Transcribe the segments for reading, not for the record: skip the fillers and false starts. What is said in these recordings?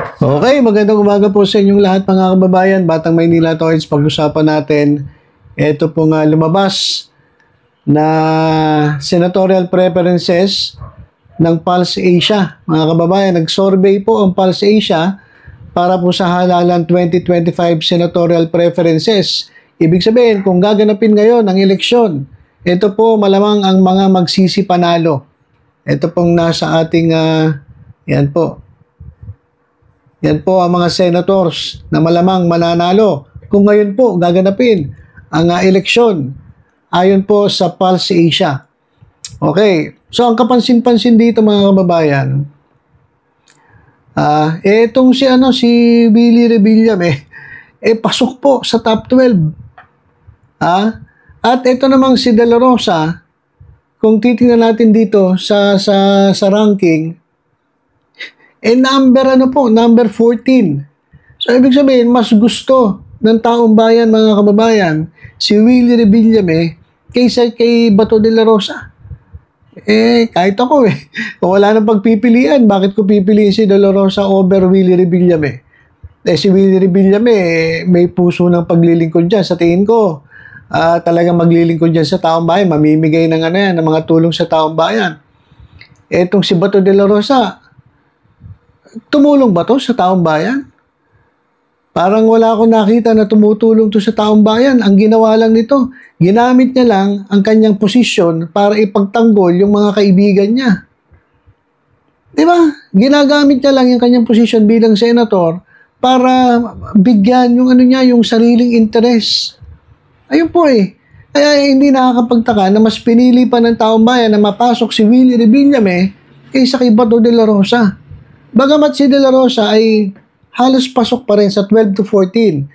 Okay, magandang umaga po sa inyong lahat mga kababayan. Batang Maynila Toys, pag-usapan natin ito pong lumabas na senatorial preferences ng Pulse Asia. Mga kababayan, nag-survey po ang Pulse Asia para po sa halalan 2025 senatorial preferences. Ibig sabihin, kung gaganapin ngayon ang eleksyon, ito po malamang ang mga magsisi panalo. Ito pong nasa ating, yan po. Yan po ang mga senators na malamang mananalo kung ngayon po gaganapin ang eleksyon ayon po sa Pulse Asia. Okay, so ang kapansin-pansin dito mga kababayan, etong si Willie Revilla pasok po sa top 12. At ito namang si De La Rosa, kung titingnan natin dito sa ranking, number 14. So, ibig sabihin, mas gusto ng taong bayan, mga kababayan, si Willie Revilla kaysa kay Bato de la Rosa. Kahit ako kung wala nang pagpipilian, bakit ko pipiliin si de la Rosa over Willie Revilla si Willie Revilla may puso ng paglilingkod dyan. Sa tingin ko, talagang maglilingkod dyan sa taong bayan, mamimigay ng ng mga tulong sa taong bayan. Etong si Bato de la Rosa, tumulong ba to sa taong bayan? Parang wala akong nakita na tumutulong to sa taong bayan. Ang ginawa lang nito, ginamit niya lang ang kanyang posisyon para ipagtanggol yung mga kaibigan niya. Di ba? Ginagamit niya lang yung kanyang posisyon bilang senator para bigyan yung yung sariling interes. Ayun po Kaya hindi nakakapagtaka na mas pinili pa ng taong bayan na mapasok si Willie Revilla kaysa kay Bato de la Rosa. Bagamat si De La Rosa ay halos pasok pa rin sa 12 to 14.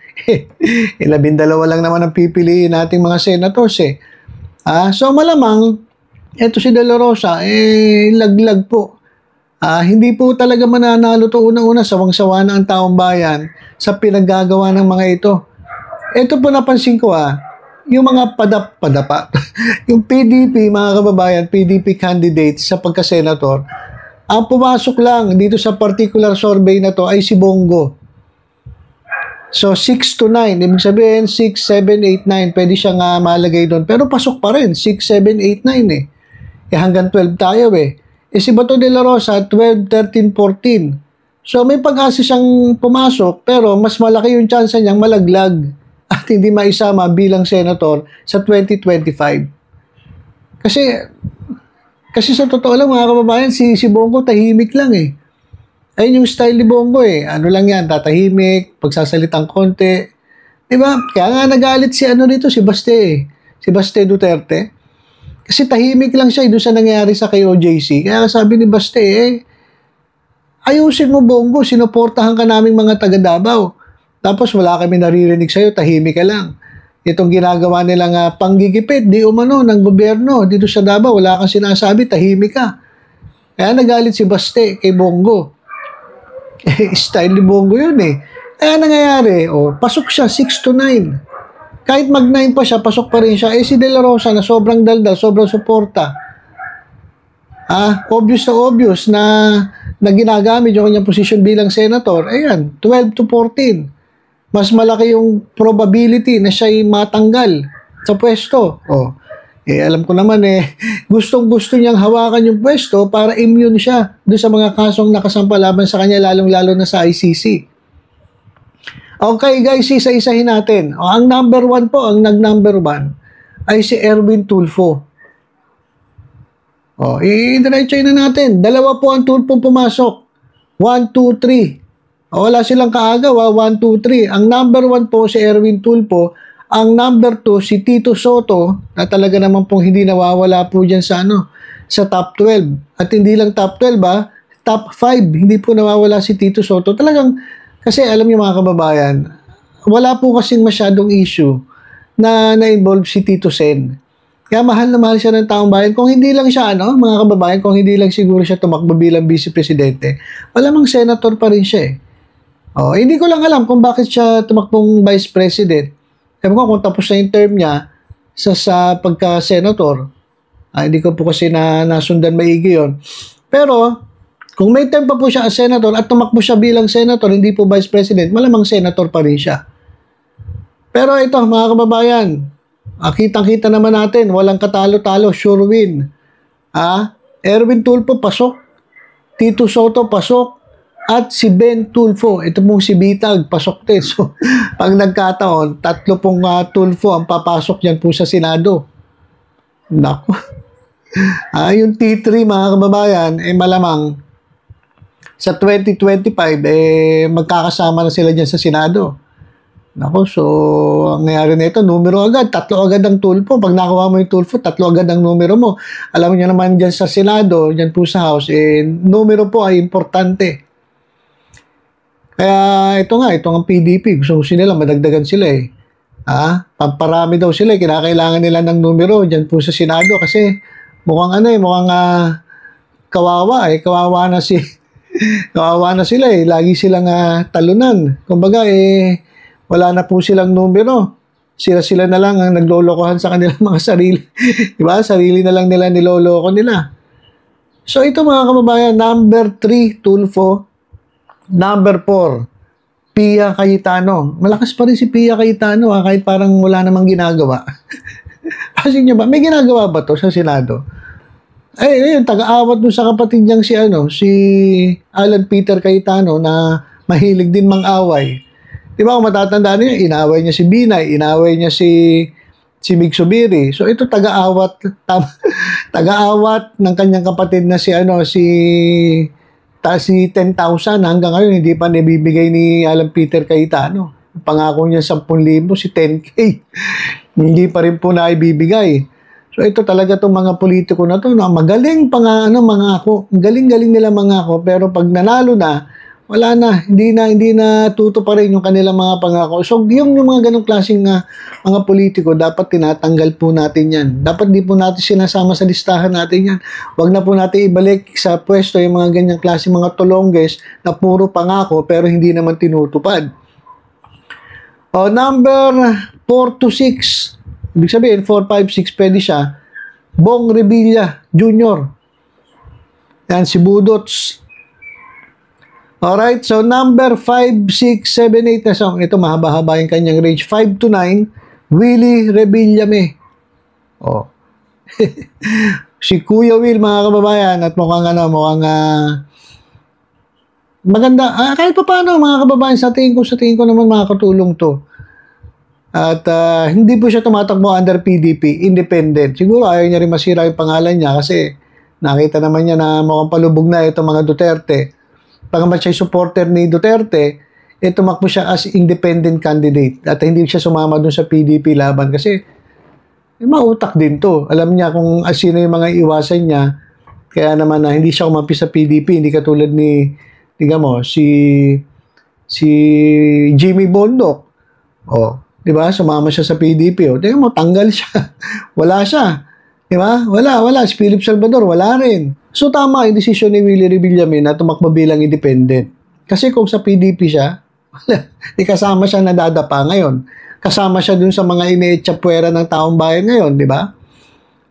12 lang naman ang pipiliin nating mga senators So malamang, eto si De La Rosa, laglag po. Hindi po talaga mananalo to unang-una, sawang-sawa na ang taong bayan sa pinaggagawa ng mga ito. Ito po napansin ko yung mga padapa, yung PDP, mga kababayan, PDP candidates sa pagka-senator, ang pumasok lang dito sa particular survey na to ay si Bongo. So, 6 to 9. Ibig sabihin, 6, 7, 8, 9. Pwede siyang malagay doon. Pero pasok pa rin. 6, 7, 8, 9 hanggang 12 tayo si Bato de la Rosa, 12, 13, 14. So, may pag-asa siyang pumasok, pero mas malaki yung chance niyang malaglag at hindi maisama bilang senator sa 2025. Kasi sa totoo lang mga kababayan, si Bongo tahimik lang Ayun yung style ni Bongo Ano lang yan, tatahimik, pagsasalitang konti. Diba? Kaya nga nagalit si si Baste Si Baste Duterte. Kasi tahimik lang siya doon sa nangyari sa kay OJC. Kaya sabi ni Baste ayusin mo Bongo, sinuportahan ka naming mga taga Davao. Tapos wala kami naririnig sa'yo, tahimik ka lang. Itong ginagawa nilang panggigipit, di umano, ng gobyerno dito sa Davao, wala kang sinasabi, tahimik ka. Kaya nagalit si Baste kay Bongo. Style ni Bongo yun Kaya nangyayari, pasok siya 6 to 9. Kahit mag-9 pa siya, pasok pa rin siya. Si De La Rosa na sobrang daldal, sobrang suporta. Obvious na ginagamit yung kanyang posisyon bilang senator. 12 to 14. Mas malaki yung probability na siya'y matanggal sa pwesto. Alam ko naman gustong-gusto niyang hawakan yung pwesto para immune siya doon sa mga kasong nakasampa laban sa kanya, lalong-lalo na sa ICC. Okay guys, isa-isahin natin. Ang number 1 po, ang nag-number 1 ay si Erwin Tulfo. I-diretso na natin. Dalawa po ang Tulfo pumasok. 1, 2, 3. Wala silang kaagaw, 1, 2, 3. Ang number 1 po si Erwin Tulfo. Ang number 2 si Tito Soto, na talaga naman pong hindi nawawala po dyan sa top 12. At hindi lang top 12 top 5. Hindi po nawawala si Tito Soto. Talagang, kasi alam niyo mga kababayan, wala po kasing masyadong issue na na-involve si Tito Sen. Kaya mahal na mahal siya ng taong bayan. Kung hindi lang siya, mga kababayan, kung hindi lang siguro siya tumakbo bilang vice presidente, malamang senator pa rin siya hindi ko lang alam kung bakit siya tumakbong vice president. Ewan ko kung tapos na yung term niya sa pagka-senator. Hindi ko po kasi nasundan maigi yun. Pero, Kung may term pa po siya as senator at tumakbo siya bilang senator, hindi po vice president, malamang senator pa rin siya. Pero ito, mga kababayan, kitang-kita naman natin, walang katalo-talo, sure win. Erwin Tulfo, pasok. Tito Soto, pasok. At si Ben Tulfo, ito pong si Bitag, pasok din. So, pag nagkataon, 3 pong Tulfo ang papasok yan po sa Senado. Naku. Yung T3, mga kababayan, malamang sa 2025, magkakasama na sila dyan sa Senado. Naku, so, ang nangyari nito, numero agad, 3 agad ang Tulfo. Pag nakuha mo yung Tulfo, 3 agad ang numero mo. Alam niyo naman dyan sa Senado, dyan po sa House, numero po ay importante. Kaya ito ang PDP, gusto nila, madagdagan sila Pamparami daw sila, kinakailangan nila ng numero dyan po sa Senado kasi mukhang kawawa kawawa na kawawa na sila lagi silang talunan. Kumbaga wala na po silang numero. Sila na lang ang naglolokohan sa kanilang mga sarili. Diba? Sarili na lang nila niloloko nila. So ito mga kababayan, number 3, Tulfo. Number 4, Pia Cayetano. Malakas pa rin si Pia Cayetano kahit parang wala namang ginagawa. Kasi niya ba, may ginagawa ba to sa Senado? Yung taga-awat dun sa kapatid niyang si Alan Peter Cayetano na mahilig din mang-away. Di ba kung matatandaan niyo, inaway niya si Binay, inaway niya si Mig Subiri. So ito taga-awat ng kanyang kapatid na si 10,000 hanggang ngayon hindi pa nabibigay ni Alan Peter Cayetano. Pangako niya 10,000 si 10K. Hindi pa rin po naibibigay. So ito talaga tong mga politiko na to, magaling pa nga mangako. Galing-galing nila mangako pero pag nanalo na, wala na, hindi na tutuparin yung kanilang mga pangako. So yung mga ganong klaseng mga politiko, dapat tinatanggal po natin yan. Dapat di po natin sinasama sa listahan natin yan. Huwag na po natin ibalik sa pwesto yung mga ganyang klaseng mga tulongges na puro pangako pero hindi naman tinutupad. Number 4 to 6. Ibig sabihin, 4, 5, 6 pwede siya. Bong Revilla Jr. Yan, si Budots. Alright, so number 5, 6, 7, 8 na song. Ito, mahaba-haba yung kanyang range. 5 to 9, Willie Revillame. Si Kuya Will, mga kababayan, at mukhang maganda. Kahit pa paano, mga kababayan, sa tingin ko naman makakatulong to. At hindi po siya tumatakbo under PDP, independent. Siguro ayaw niya rin masira yung pangalan niya kasi nakita naman niya na mukhang palubog na itong mga Duterte. Pagamat siya supporter ni Duterte, tumakbo siya as independent candidate at hindi siya sumama dun sa PDP laban kasi mautak din to. Alam niya kung sino yung mga iwasan niya. Kaya naman hindi siya umampi sa PDP, hindi katulad ni si Jimmy Bondoc. Di ba? Sumama siya sa PDP. Tingnan mo, tanggal siya. Wala siya. Di ba? Wala. Si Philip Salvador, wala rin. So, tama yung desisyon ni Willie Revillame na tumakbo bilang independent. Kasi kung sa PDP siya, di kasama siya nadadapa ngayon. Kasama siya dun sa mga ine-chapwera ng taong bayan ngayon, di ba?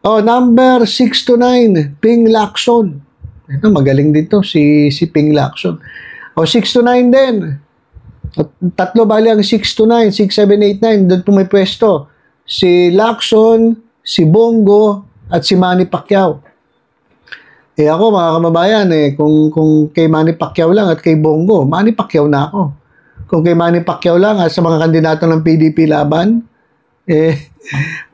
Number 6 to 9, Ping Lacson. Ito, magaling din to, si Ping Lacson. 6 to 9 din. Tatlo bali ang 6 to 9, 6, 7, 8, 9. Doon po may pwesto. Si Lacson, si Bongo, at si Manny Pacquiao. Ako mga kababayan, kung kay Manny Pacquiao lang at kay Bongo, Manny Pacquiao na ako. Kung kay Manny Pacquiao lang at sa mga kandidato ng PDP laban,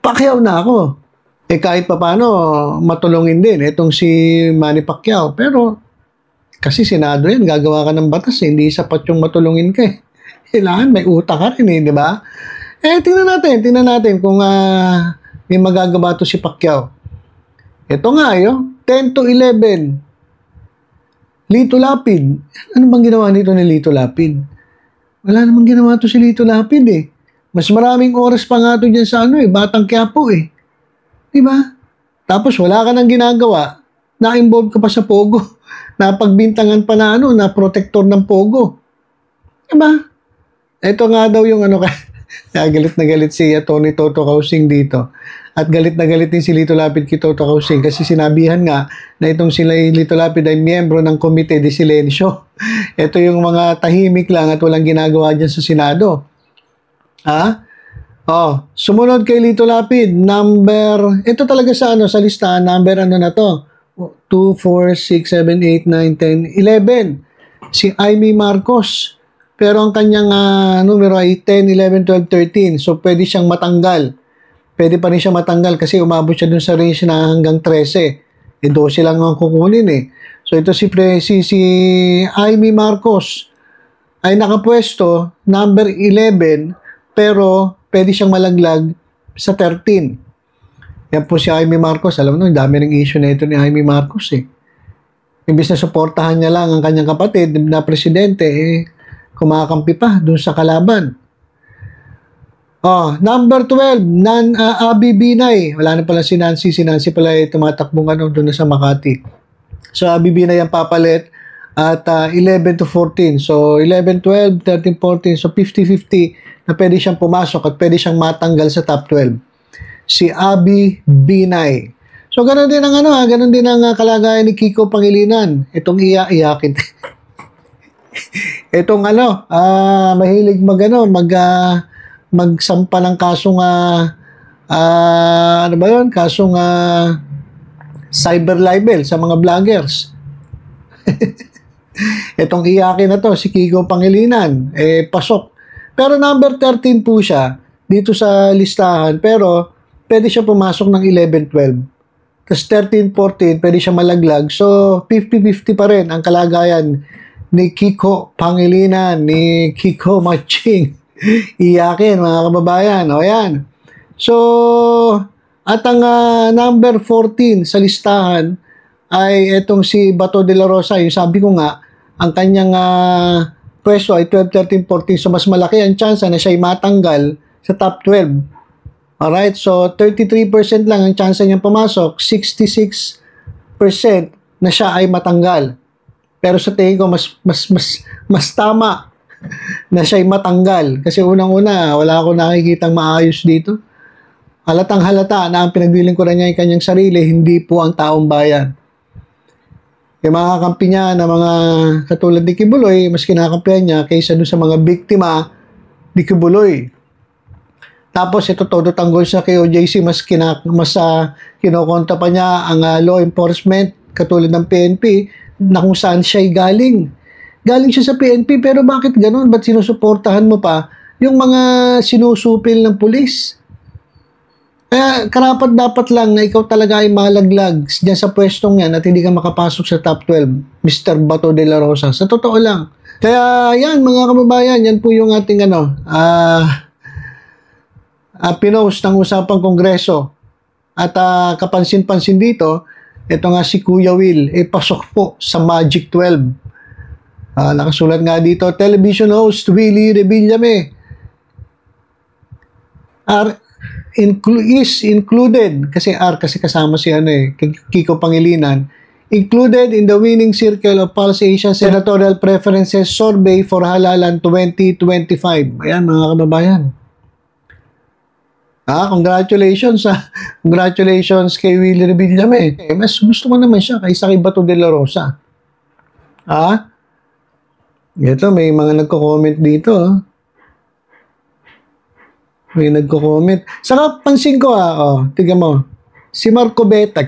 Pacquiao na ako. Kahit pa paano, matulungin din itong si Manny Pacquiao. Pero, kasi Senado yan, gagawa ka ng batas, hindi sapat yung matulungin ka Kailangan may utak ka rin di ba? Tingnan natin kung may magagawa to si Pacquiao. Ito nga 10 to 11. Lito Lapid. Ano bang ginawa nito ni Lito Lapid? Wala namang ginawa to si Lito Lapid Mas maraming oras pa nga to dyan sa Batang Quiapo Di ba? Tapos wala ka nang ginagawa. Na-involve ka pa sa Pogo. Napagbintangan pa na na protector ng Pogo. Diba? Ito nga daw yung kaya galit na galit si Tony Toto Kausing dito. At galit na galit din si Lito Lapid kay Toto Kausing kasi sinabihan nga na itong sila Lito Lapid ay miyembro ng Komite de Silencio. Ito yung mga tahimik lang at walang ginagawa dyan sa Senado. Ha? Oh, sumunod kay Lito Lapid, ito talaga sa sa listahan, number na to? 2, 4, 6, 7, 8, 9, 10, 11. Si Amy Marcos. Pero ang kanyang numero ay 10, 11, 12, 13. So, pwede siyang matanggal. Pwede pa rin siya matanggal kasi umabot siya dun sa range na hanggang 13. 12 lang ang kukunin So, ito si Amy Marcos ay nakapwesto, number 11, pero pwede siyang malaglag sa 13. Yan po si Amy Marcos. Alam mo, dami ng issue na ito ni Amy Marcos Imbis na suportahan niya lang ang kanyang kapatid na presidente, kumakampi pa dun sa kalaban. Number 12, Abby Binay. Wala na pala si Nancy. Si Nancy pala ay tumatakbong doon sa Makati. So, Abby Binay ang papalit at 11 to 14. So, 11, 12, 13, 14. So, 50-50 na pwede siyang pumasok at pwede siyang matanggal sa top 12. Si Abby Binay. So, ganun din ang ganun din ang kalagayan ni Kiko Pangilinan. Itong iyakin. Itong mahilig magsampa ng kasong kasong cyber libel sa mga vloggers. Itong iyakin na to, si Kiko Pangilinan, pasok. Pero number 13 po siya dito sa listahan, pero pwede siya pumasok ng 11, 12. Tapos 13, 14, pwede siya malaglag. So, 50-50 pa rin ang kalagayan ni Kiko Pangilinan, ni Kiko Maching. Iyakin, mga kababayan. O yan. So, at ang number 14 sa listahan ay itong si Bato de la Rosa. Yung sabi ko nga, ang kanyang pwesto ay 12, 13, 14. So, mas malaki ang chance na siya ay matanggal sa top 12. Alright? So, 33% lang ang chance niyang pumasok. 66% na siya ay matanggal. Pero sa tingin ko, mas tama na siya'y matanggal. Kasi unang-una, wala akong nakikitang maayos dito. Halatang halata na ang pinagbiling ko na niya yung kanyang sarili, hindi po ang taong bayan. Yung mga kampi niya na mga katulad ni Kibuloy, mas kinakampihan niya kaysa doon sa mga biktima ni Kibuloy. Tapos ito todo tanggol sa kay OJC, mas kinokonta pa niya ang law enforcement katulad ng PNP na kung saan siya'y galing. Galing siya sa PNP, pero bakit ganun? Ba't sinusuportahan mo pa yung mga sinusupil ng pulis? Kaya karapat dapat lang na ikaw talaga ay malaglag dyan sa pwestong yan at hindi ka makapasok sa top 12, Mr. Bato de la Rosa. Sa totoo lang. Kaya yan, mga kababayan, yan po yung ating pinost ng usapang kongreso. At kapansin-pansin dito, ito nga si Kuya Will, pasok po sa Magic 12. Nakasulat nga dito, television host Willie Revillame is included, kasi kasama si Kiko Pangilinan, included in the winning circle of Pulse Asia Senatorial Preferences Survey for Halalan 2025. Ayan, mga kababayan. Congratulations kay Willie Revillame. Mas gusto mo naman siya kaysa kay Bato de la Rosa. Ito, may mga nagko-comment dito. May nagko-comment. Saka pansin ko, tignan mo. Si Marcoleta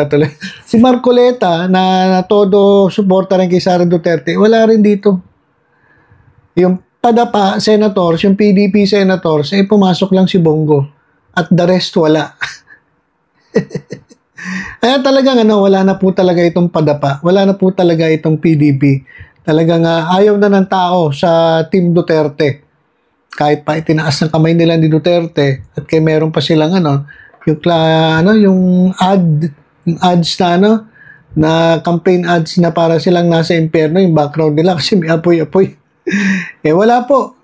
tuloy. Si Marcoleta na todo suporta rin kay Sara Duterte, wala rin dito. Yung padapa senators, yung PDP senators, pumasok lang si Bongo. At the rest, wala. Kaya talagang wala na po talaga itong padapa. Wala na po talaga itong PDP. Talagang ayaw na ng tao sa Team Duterte. Kahit pa itinaas ng kamay nila ni Duterte at kaya meron pa silang yung ads na campaign ads na para silang nasa impyerno, yung background nila kasi may apoy-apoy. Wala po.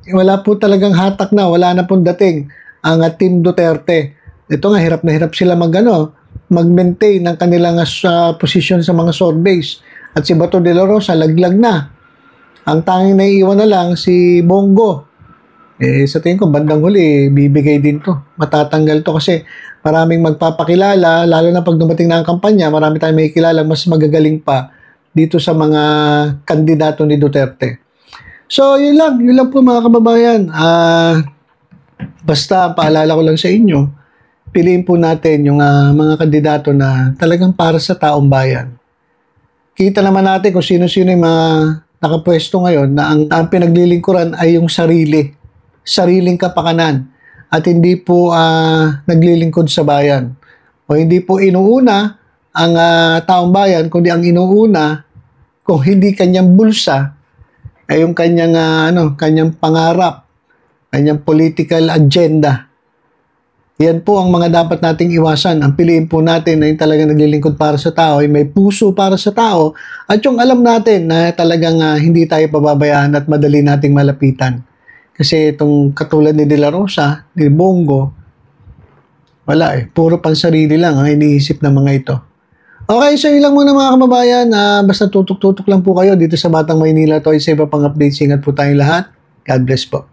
Wala po talagang hatak na, wala na pong dating ang Team Duterte. Ito nga, hirap na hirap sila mag-maintain ng kanilang posisyon sa mga surveys. At si Bato de la Rosa, laglag na. Ang tanging naiiwan na lang si Bongo. Sa tingin ko, bandang huli, bibigay din to. Matatanggal to kasi maraming magpapakilala, lalo na pag dumating na ang kampanya, marami tayong may kilala, mas magagaling pa dito sa mga kandidato ni Duterte. So, yun lang po mga kababayan. Basta, paalala ko lang sa inyo, piliin po natin yung mga kandidato na talagang para sa taong bayan. Kita naman natin kung sino-sino yung mga nakapwesto ngayon na ang pinaglilingkuran ay yung sariling kapakanan at hindi po naglilingkod sa bayan. O hindi po inuuna ang taong bayan, kundi ang inuuna kung hindi kanyang bulsa ay yung kanyang kanyang pangarap, kanyang political agenda. Yan po ang mga dapat nating iwasan. Ang piliin po natin na yung talagang naglilingkod para sa tao, ay may puso para sa tao, at yung alam natin na talagang hindi tayo pababayaan at madali nating malapitan. Kasi itong katulad ni De La Rosa, ni Bongo, wala puro pansarili lang ang iniisip ng mga ito. Okay, so yun lang muna mga kababayan. Basta tutok-tutok lang po kayo dito sa Batang Maynila. Ito ay sa iba pang updates. Ingat po tayong lahat. God bless po.